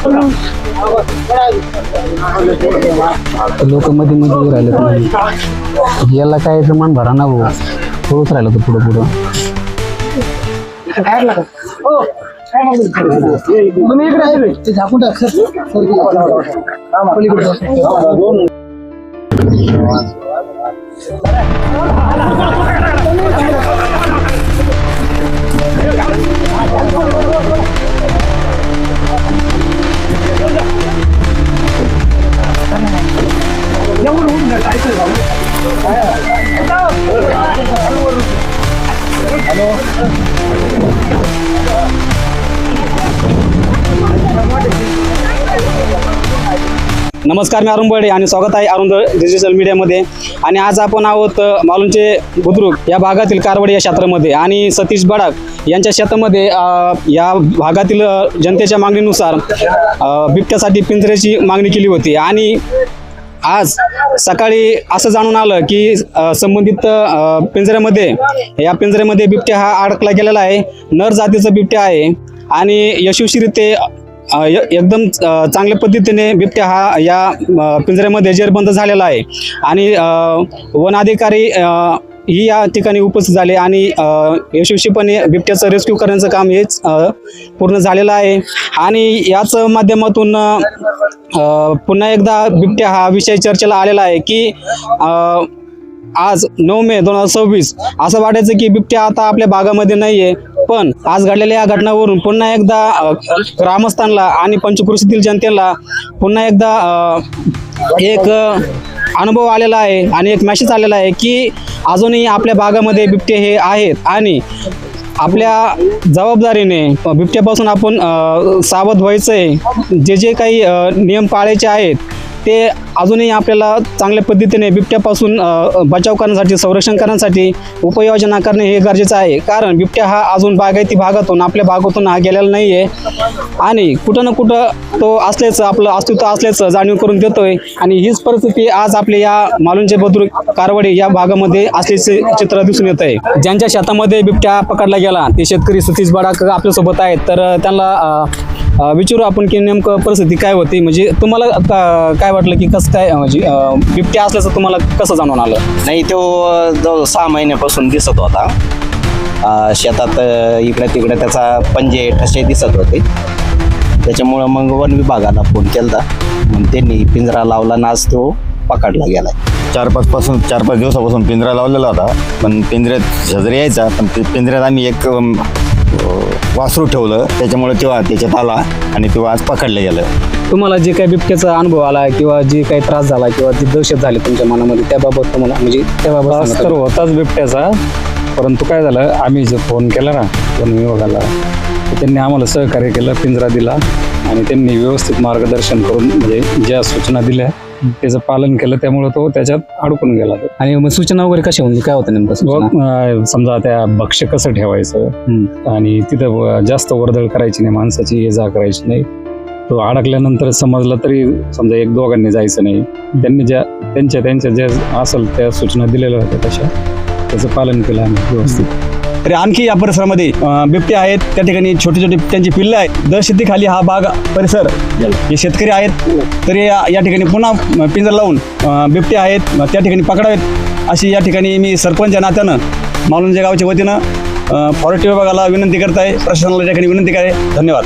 लोक मध्ये मध्ये राहिले याला काय मन भरा ना भाऊ थोडंच राहिलं तर पुढं पुढं तुम्ही इकडे आहे ते झाकून टाक नमस्कार, मी अरुण बर्डे आणि स्वागत आहे अरुण डिजिटल मीडियामध्ये. आणि आज आपण आहोत मालूनचे बुद्रुक या भागातील कारवडी या क्षेत्रामध्ये आणि सतीश बडाक यांच्या शेतामध्ये या भागातील जनतेच्या मागणीनुसार बिबट्यासाठी पिंजऱ्याची मागणी केली होती. आणि आज सकाळी असं जाणून आलं की संबंधित या पिंजऱ्यामध्ये बिबट्या हा अडकला गेलेला आहे. नर जातीचा बिबट्या आहे आणि यशस्वीरित्या एकदम चांगल्या पद्धतीने बिबट्या हा या पिंजऱ्यामध्ये जेरबंद झालेला आहे. आणि वन अधिकारी ही या ठिकाणी उपस्थित झाले आणि यशस्वीपणे बिबट्याचं रेस्क्यू करण्याचं काम हेच पूर्ण झालेलं आहे. आणि याच माध्यमातून पुन्हा एकदा बिबट्या हा विषय चर्चेला आलेला आहे की आज 9 मे 2026 असं वाटायचं की बिबट्या आता आपल्या भागामध्ये नाहीये, पण आज घडलेल्या या घटनावरून पुन्हा एकदा ग्रामस्थांना आणि पंचक्रोशीतील जनतेला पुन्हा एकदा एक अनुभव आलेला आहे आणि एक मेसेज आलेला आहे की अजूनही आपल्या भागामध्ये बिबटे हे आहेत आणि आपल्या जबाबदारीने बिबट्यापासून आपण सावध व्हायचं आहे. जे काही नियम पाळायचे आहेत ते अजूनही आपल्याला चांगल्या पद्धतीने बिबट्यापासून बचाव करण्यासाठी, संरक्षण करण्यासाठी उपाययोजना करणे हे गरजेचं आहे. कारण बिबट्या हा अजून बागायती भागातून आपल्या भागातून हा गेलेला नाही आहे आणि कुठं ना कुठं तो असल्याचं, आपलं अस्तित्व असल्याचं जाणीव करून देतोय. आणि हीच परिस्थिती आज आपल्या या मालूनचे बुद्रुक कारवडी या भागामध्ये असल्याचे चित्र दिसून येत आहे. ज्यांच्या शेतामध्ये बिबट्या पकडला गेला ते शेतकरी सतीश बडाक आपल्यासोबत आहेत. तर त्यांना विचारू आपण की नेमकं परिस्थिती काय होती, म्हणजे तुम्हाला काय वाटलं की कसं काय, म्हणजे बिबट्या असल्याचं तुम्हाला कसं जाणून आलं? नाही, तो जवळ 6 महिन्यापासून दिसत होता शेतात. इकडे तिकडे त्याचा पंजे ठसे दिसत होते. त्याच्यामुळं मग वन विभागाला फोन केला, मग त्यांनी पिंजरा लावला आणि आज तो पकडला गेला. 4-5 दिवसापासून पिंजरा लावलेला होता, पण पिंजऱ्यात शेजारी यायचा, पण ते पिंजऱ्यात आम्ही एक वासरू ठेवलं, त्याच्यामुळे तेव्हा त्याच्यात आला आणि तेव्हा आज पकडलं गेलं. तुम्हाला जे काही बिबट्याचा अनुभव आला किंवा जे काही त्रास झाला किंवा जी दहशत झाली तुमच्या मनामध्ये त्याबाबत तुम्हाला, म्हणजे त्याबाबत तर होताच बिबट्याचा, परंतु काय झालं, आम्ही जो फोन केला ना वन विभागाला, त्यांनी आम्हाला सहकार्य केलं, पिंजरा दिला आणि त्यांनी व्यवस्थित मार्गदर्शन करून म्हणजे ज्या सूचना दिल्या त्याचं पालन केलं, त्यामुळे तो त्याच्यात अडकून गेला. आणि मग सूचना वगैरे कशा म्हणजे काय होतं नेमकं? समजा त्या भक्ष्य कसं ठेवायचं आणि तिथं जास्त वर्दळ करायची नाही, माणसाची ये जा करायची नाही. तो अडकल्यानंतर समजला तरी समजा 1-2 जायचं नाही. त्यांनी त्यांच्या ज्या असेल त्या सूचना दिलेल्या होत्या तशा त्याचं पालन केलं आम्ही व्यवस्थित. तरी आणखी या परिसरामध्ये बिबटे आहेत, त्या ठिकाणी छोटी छोटी त्यांची पिल्लं आहेत. दहशतीखाली हा भाग परिसर हे शेतकरी आहेत, तरी या ठिकाणी पुन्हा पिंजरा लावून बिबटे आहेत त्या ठिकाणी पकडावेत अशी या ठिकाणी मी सरपंच या नात्यानं मालुंजे गावच्या वतीनं फॉरेस्ट विभागाला विनंती करत आहे, प्रशासनाला त्या ठिकाणी विनंती आहे. धन्यवाद.